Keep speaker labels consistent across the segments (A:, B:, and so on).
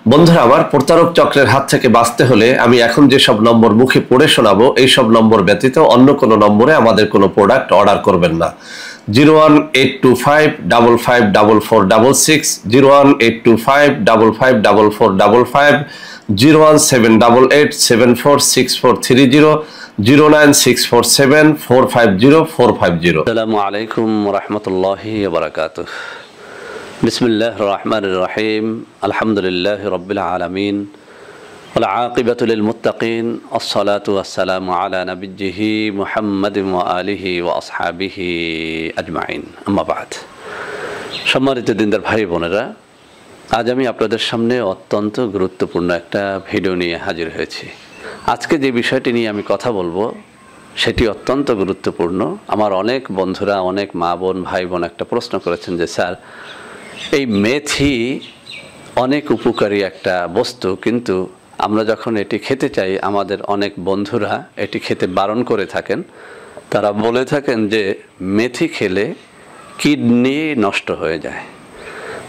A: বন্ধুরা আমার, প্রতারক চক্রের হাত থেকে বাঁচতে হলে আমি এখন যেসব নম্বর মুখে পড়ে শোনাবো এইসব নম্বর ব্যতীত অন্য কোনো নম্বরে আমাদের কোনো প্রোডাক্ট অর্ডার করবেন না। 01825554466, 01825554455, 01788746430, 09647450450।
B: আসসালামু আলাইকুম রহমতুল্লাহি ওয়া বারাকাতুহু। বিসমিল্লাহির রহমানির রহিম। আলহামদুলিল্লাহি রাব্বিল আলামিন ওয়াল আকিবাতু লিল মুত্তাকিন। আসসালাতু ওয়াসসালামু আলা নাবিয়্যিহি মুহাম্মাদিন ওয়া আলিহি ওয়া আসহাবিহি আজমাইন। আম্মা বাদ। সম্মানিত দিনদার ভাই বোনেরা, আজ আমি আপনাদের সামনে অত্যন্ত গুরুত্বপূর্ণ একটা ভিডিও নিয়ে হাজির হয়েছি। আজকে যে বিষয়টি নিয়ে আমি কথা বলবো সেটি অত্যন্ত গুরুত্বপূর্ণ। আমার অনেক বন্ধুরা, অনেক মা বোন, ভাই বোন একটা প্রশ্ন করেছেন যে স্যার, এই মেথি অনেক উপকারী একটা বস্তু, কিন্তু আমরা যখন এটি খেতে চাই আমাদের অনেক বন্ধুরা এটি খেতে বারণ করে থাকেন। তারা বলে থাকেন যে মেথি খেলে কিডনি নষ্ট হয়ে যায়।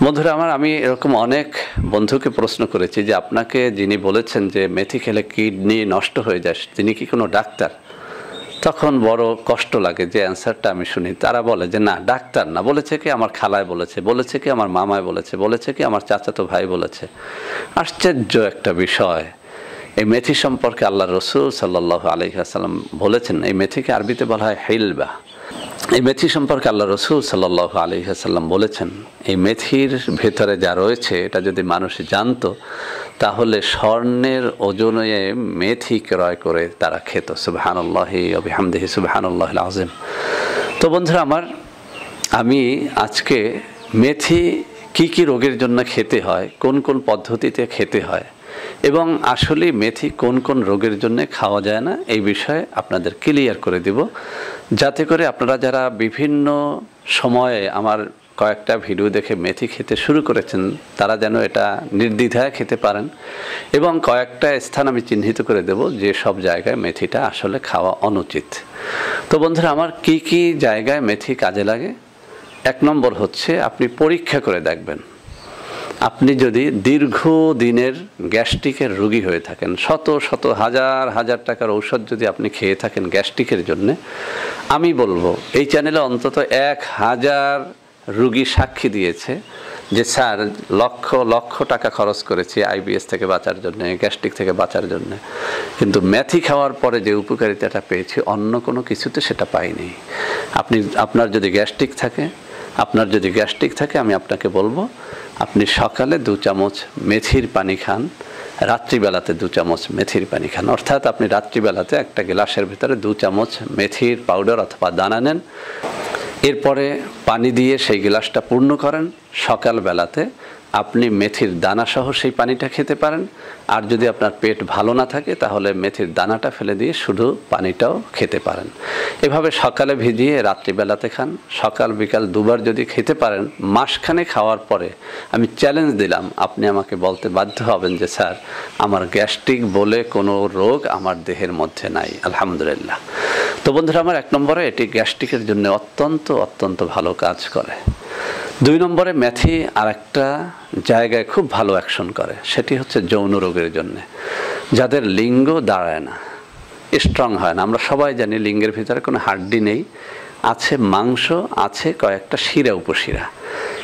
B: বন্ধুরা আমার, আমি এরকম অনেক বন্ধুকে প্রশ্ন করেছি যে আপনাকে যিনি বলেছেন যে মেথি খেলে কিডনি নষ্ট হয়ে যায় তিনি কি কোনো ডাক্তার? তখন বড় কষ্ট লাগে যে অ্যান্সারটা আমি শুনি। তারা বলে যে না, ডাক্তার না, বলেছে কি আমার খালায় বলেছে, বলেছে কি আমার মামায় বলেছে, বলেছে কি আমার চাচাতো ভাই বলেছে। আশ্চর্য একটা বিষয়। এই মেথি সম্পর্কে আল্লাহ রসুল সাল্লাল্লাহু আলাইহি ওয়াসাল্লাম বলেছেন, এই মেথিকে আরবিতে বলা হয় হিলবা। এই মেথি সম্পর্কে আল্লাহ রসুল সাল্লাল্লাহু আলাইহি ওয়াসাল্লাম বলেছেন, এই মেথির ভেতরে যা রয়েছে এটা যদি মানুষ জানতো তাহলে স্বর্ণের ওজনে মেথি ক্রয় করে তারা খেত। সুবহানাল্লাহি ওয়া বিহামদিহি সুবহানাল্লাহিল আযীম। তো বন্ধুরা আমার, আমি আজকে মেথি কি কি রোগের জন্য খেতে হয়, কোন কোন পদ্ধতিতে খেতে হয় এবং আসলে মেথি কোন কোন রোগের জন্য খাওয়া যায় না এই বিষয়ে আপনাদের ক্লিয়ার করে দিব, যাতে করে আপনারা যারা বিভিন্ন সময়ে আমার কয়েকটা ভিডিও দেখে মেথি খেতে শুরু করেছেন তারা যেন এটা নির্দ্বিধায় খেতে পারেন। এবং কয়েকটা স্থান আমি চিহ্নিত করে দেব যে সব জায়গায় মেথিটা আসলে খাওয়া অনুচিত। তো বন্ধুরা আমার, কি কি জায়গায় মেথি কাজে লাগে? এক নম্বর হচ্ছে, আপনি পরীক্ষা করে দেখবেন। আপনি যদি দীর্ঘদিনের গ্যাস্ট্রিকের রোগী হয়ে থাকেন, শত শত হাজার হাজার টাকার ঔষধ যদি আপনি খেয়ে থাকেন গ্যাস্ট্রিকের জন্যে, আমি বলবো এই চ্যানেলে অন্তত 1000 রোগী সাক্ষী দিয়েছে যে স্যার লক্ষ লক্ষ টাকা খরচ করেছি আইবিএস থেকে বাঁচার জন্যে, গ্যাস্ট্রিক থেকে বাঁচার জন্যে, কিন্তু মেথি খাওয়ার পরে যে উপকারিতাটা পেয়েছি অন্য কোনো কিছুতে সেটা পাইনি। আপনার যদি গ্যাস্ট্রিক থাকে আমি আপনাকে বলবো আপনি সকালে 2 চামচ মেথির পানি খান, রাত্রিবেলাতে 2 চামচ মেথির পানি খান। অর্থাৎ আপনি রাত্রিবেলাতে একটা গ্লাসের ভিতরে 2 চামচ মেথির পাউডার অথবা দানা নেন, এরপরে পানি দিয়ে সেই গ্লাসটা পূর্ণ করেন। সকালবেলাতে আপনি মেথির দানা সহ সেই পানিটা খেতে পারেন। আর যদি আপনার পেট ভালো না থাকে তাহলে মেথির দানাটা ফেলে দিয়ে শুধু পানিটাও খেতে পারেন। এভাবে সকালে ভিজিয়ে রাত্রিবেলাতে খান, সকাল বিকাল 2 বার যদি খেতে পারেন, মাসখানে খাওয়ার পরে আমি চ্যালেঞ্জ দিলাম আপনি আমাকে বলতে বাধ্য হবেন যে স্যার আমার গ্যাস্ট্রিক বলে কোনো রোগ আমার দেহের মধ্যে নাই, আলহামদুলিল্লাহ। তো বন্ধুরা আমার, 1 নম্বরে এটি গ্যাস্ট্রিকের জন্য অত্যন্ত অত্যন্ত ভালো কাজ করে। 2 নম্বরে মেথি আর একটা জায়গায় খুব ভালো অ্যাকশন করে, সেটি হচ্ছে যৌন রোগের জন্য। যাদের লিঙ্গ দাঁড়ায় না, স্ট্রং হয় না, আমরা সবাই জানি লিঙ্গের ভিতরে কোনো হাড্ডি নেই, আছে মাংস, আছে কয়েকটা শিরা উপশিরা।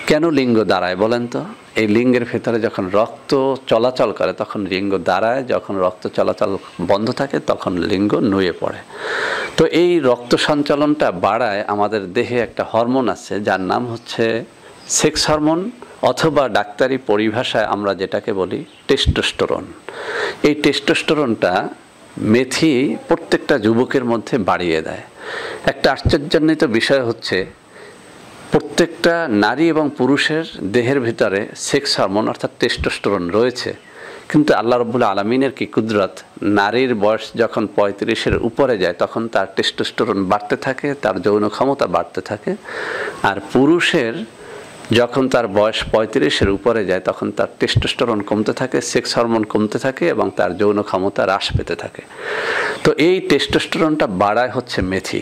B: কেন লিঙ্গ দাঁড়ায় বলেন তো? এই লিঙ্গের ভেতরে যখন রক্ত চলাচল করে তখন লিঙ্গ দাঁড়ায়, যখন রক্ত চলাচল বন্ধ থাকে তখন লিঙ্গ নুয়ে পড়ে। তো এই রক্ত সঞ্চালনটা বাড়ায় আমাদের দেহে একটা হরমোন আছে যার নাম হচ্ছে সেক্স হরমোন, অথবা ডাক্তারি পরিভাষায় আমরা যেটাকে বলি টেস্টোস্টেরন। এই টেস্টোস্টেরনটা মেথি প্রত্যেকটা যুবকের মধ্যে বাড়িয়ে দেয়। একটা আশ্চর্যান্বিত বিষয় হচ্ছে, প্রত্যেকটা নারী এবং পুরুষের দেহের ভিতরে সেক্স হরমোন অর্থাৎ টেস্টোস্টেরন রয়েছে, কিন্তু আল্লাহ রাব্বুল আলামিনের কি কুদরত, নারীর বয়স যখন 35-এর উপরে যায় তখন তার টেস্টোস্টেরন বাড়তে থাকে, তার যৌন ক্ষমতা বাড়তে থাকে। আর পুরুষের যখন তার বয়স 35-এর উপরে যায় তখন তার টেস্টোস্টেরন কমতে থাকে, সেক্স হরমোন কমতে থাকে এবং তার যৌন ক্ষমতা হ্রাস পেতে থাকে। তো এই টেস্টোস্টেরনটা বাড়ায় হচ্ছে মেথি।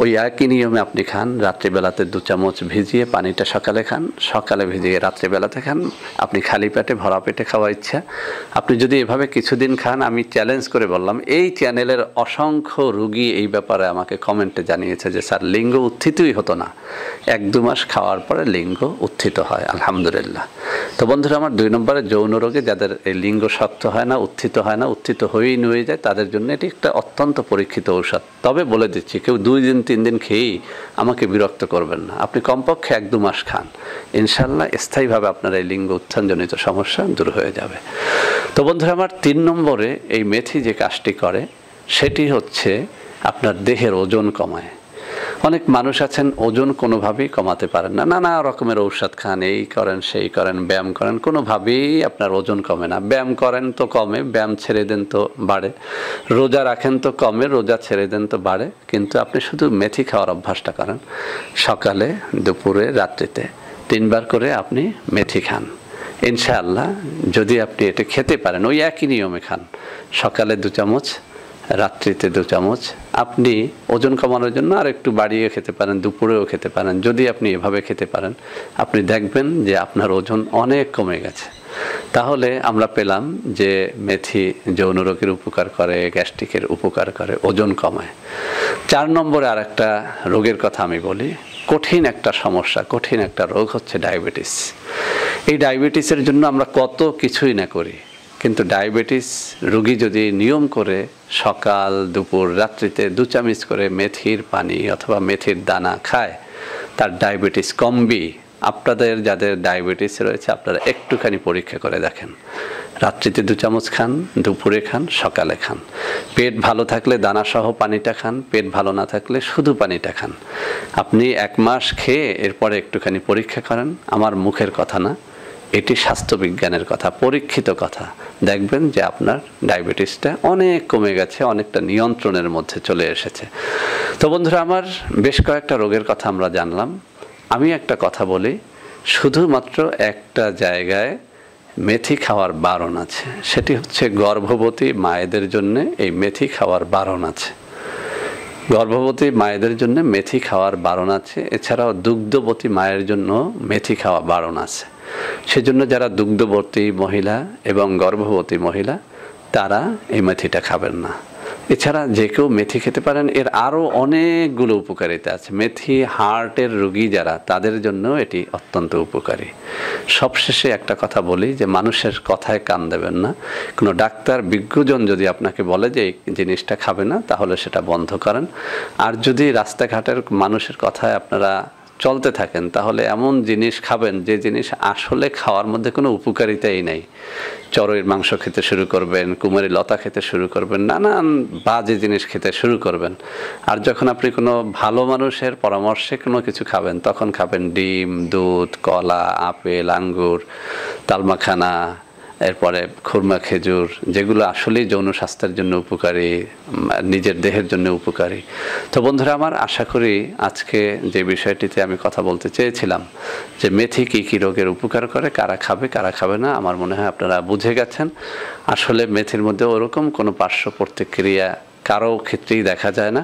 B: ওই একই নিয়মে আপনি খান, রাত্রিবেলাতে 2 চামচ ভিজিয়ে পানিটা সকালে খান, সকালে ভিজিয়ে রাত্রিবেলাতে খান। আপনি খালি পেটে ভরা পেটে খাওয়া ইচ্ছা। আপনি যদি এভাবে কিছুদিন খান, আমি চ্যালেঞ্জ করে বললাম, এই চ্যানেলের অসংখ্য রুগী এই ব্যাপারে আমাকে কমেন্টে জানিয়েছে যে স্যার লিঙ্গ উত্থিতই হতো না, 1-2 মাস খাওয়ার পরে লিঙ্গ উত্থিত হয়, আলহামদুলিল্লাহ। তো বন্ধুরা আমার 2 নম্বরে যৌন রোগে যাদের এই লিঙ্গ শক্ত হয় না, উত্থিত হয় না, উত্থিত হয়েই নুয়ে যায়, তাদের জন্য এটি একটা অত্যন্ত পরীক্ষিত ঔষধ। তবে বলে দিচ্ছি, কেউ 2 দিন 3 দিন খেয়েই আমাকে বিরক্ত করবেন না। আপনি কমপক্ষে 1-2 মাস খান, ইনশাল্লাহ স্থায়ীভাবে আপনার এই লিঙ্গ উত্থানজনিত সমস্যা দূর হয়ে যাবে। তো বন্ধুরা আমার 3 নম্বরে এই মেথি যে কাজটি করে সেটি হচ্ছে আপনার দেহের ওজন কমায়। অনেক মানুষ আছেন ওজন কোনোভাবেই কমাতে পারেন না, নানা রকমের ঔষধ খান, এই করেন সেই করেন, ব্যায়াম করেন, কোনোভাবেই আপনার ওজন কমে না। ব্যায়াম করেন তো কমে, ব্যায়াম ছেড়ে দেন তো বাড়ে, রোজা রাখেন তো কমে, রোজা ছেড়ে দেন তো বাড়ে। কিন্তু আপনি শুধু মেথি খাওয়ার অভ্যাসটা করেন, সকালে, দুপুরে, রাত্রিতে 3 বার করে আপনি মেথি খান। ইনশাআল্লাহ যদি আপনি এটা খেতে পারেন, ওই একই নিয়মে খান, সকালে 2 চামচ, রাত্রিতে 2 চামচ, আপনি ওজন কমানোর জন্য আর একটু বাড়িয়ে খেতে পারেন, দুপুরেও খেতে পারেন। যদি আপনি এভাবে খেতে পারেন, আপনি দেখবেন যে আপনার ওজন অনেক কমে গেছে। তাহলে আমরা পেলাম যে মেথি যৌন রোগের উপকার করে, গ্যাস্ট্রিকের উপকার করে, ওজন কমায়। 4 নম্বরে আর একটা রোগের কথা আমি বলি, কঠিন একটা সমস্যা, কঠিন একটা রোগ হচ্ছে ডায়াবেটিস। এই ডায়াবেটিসের জন্য আমরা কত কিছুই না করি, কিন্তু ডায়াবেটিস রোগী যদি নিয়ম করে সকাল, দুপুর, রাত্রিতে 2 চামচ করে মেথির পানি অথবা মেথির দানা খায়, তার ডায়াবেটিস কমবেই। আপনাদের যাদের ডায়াবেটিস রয়েছে আপনারা একটুখানি পরীক্ষা করে দেখেন, রাত্রিতে 2 চামচ খান, দুপুরে খান, সকালে খান। পেট ভালো থাকলে দানাসহ পানিটা খান, পেট ভালো না থাকলে শুধু পানিটা খান। আপনি 1 মাস খেয়ে এরপরে একটুখানি পরীক্ষা করেন, আমার মুখের কথা না, এটি স্বাস্থ্যবিজ্ঞানের কথা, পরীক্ষিত কথা। দেখবেন যে আপনার ডায়াবেটিসটা অনেক কমে গেছে, অনেকটা নিয়ন্ত্রণের মধ্যে চলে এসেছে। তো বন্ধুরা আমার বেশ কয়েকটা রোগের কথা আমরা জানলাম। আমি একটা কথা বলি, শুধুমাত্র একটা জায়গায় মেথি খাওয়ার বারণ আছে, সেটি হচ্ছে গর্ভবতী মায়েদের জন্য এই মেথি খাওয়ার বারণ আছে। গর্ভবতী মায়েদের জন্য মেথি খাওয়ার বারণ আছে, এছাড়াও দুগ্ধবতী মায়ের জন্য মেথি খাওয়া বারণ আছে। সেজন্য যারা দুগ্ধবতী মহিলা এবং গর্ভবতী মহিলা তারা এই মেথিটা খাবেন না। এছাড়া যে কেউ মেথি খেতে পারেন, এর আরও অনেকগুলো উপকারিতা আছে। মেথি হার্টের রোগী যারা, তাদের জন্য এটি অত্যন্ত উপকারী। সবশেষে একটা কথা বলি যে মানুষের কথায় কান দেবেন না। কোনো ডাক্তার বিজ্ঞজন যদি আপনাকে বলে যে এই জিনিসটা খাবে না, তাহলে সেটা বন্ধ করেন। আর যদি রাস্তাঘাটের মানুষের কথায় আপনারা চলতে থাকেন, তাহলে এমন জিনিস খাবেন যে জিনিস আসলে খাওয়ার মধ্যে কোনো উপকারিতাই নেই। চড়ুইয়ের মাংস খেতে শুরু করবেন, কুমারী লতা খেতে শুরু করবেন, নানান বাজে জিনিস খেতে শুরু করবেন। আর যখন আপনি কোনো ভালো মানুষের পরামর্শে কোনো কিছু খাবেন, তখন খাবেন ডিম, দুধ, কলা, আপেল, আঙ্গুর, তালমাখানা, এরপরে খুরমা, খেজুর, যেগুলো আসলেই যৌন স্বাস্থ্যের জন্য উপকারী, নিজের দেহের জন্য উপকারী। তো বন্ধুরা আমার, আশা করি আজকে যে বিষয়টিতে আমি কথা বলতে চেয়েছিলাম যে মেথি কী কী রোগের উপকার করে, কারা খাবে কারা খাবে না, আমার মনে হয় আপনারা বুঝে গেছেন। আসলে মেথির মধ্যে ওরকম কোনো পার্শ্ব প্রতিক্রিয়া কারো ক্ষেত্রেই দেখা যায় না।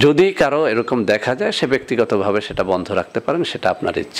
B: যদি কারো এরকম দেখা যায়, সে ব্যক্তিগতভাবে সেটা বন্ধ রাখতে পারেন, সেটা আপনার ইচ্ছা।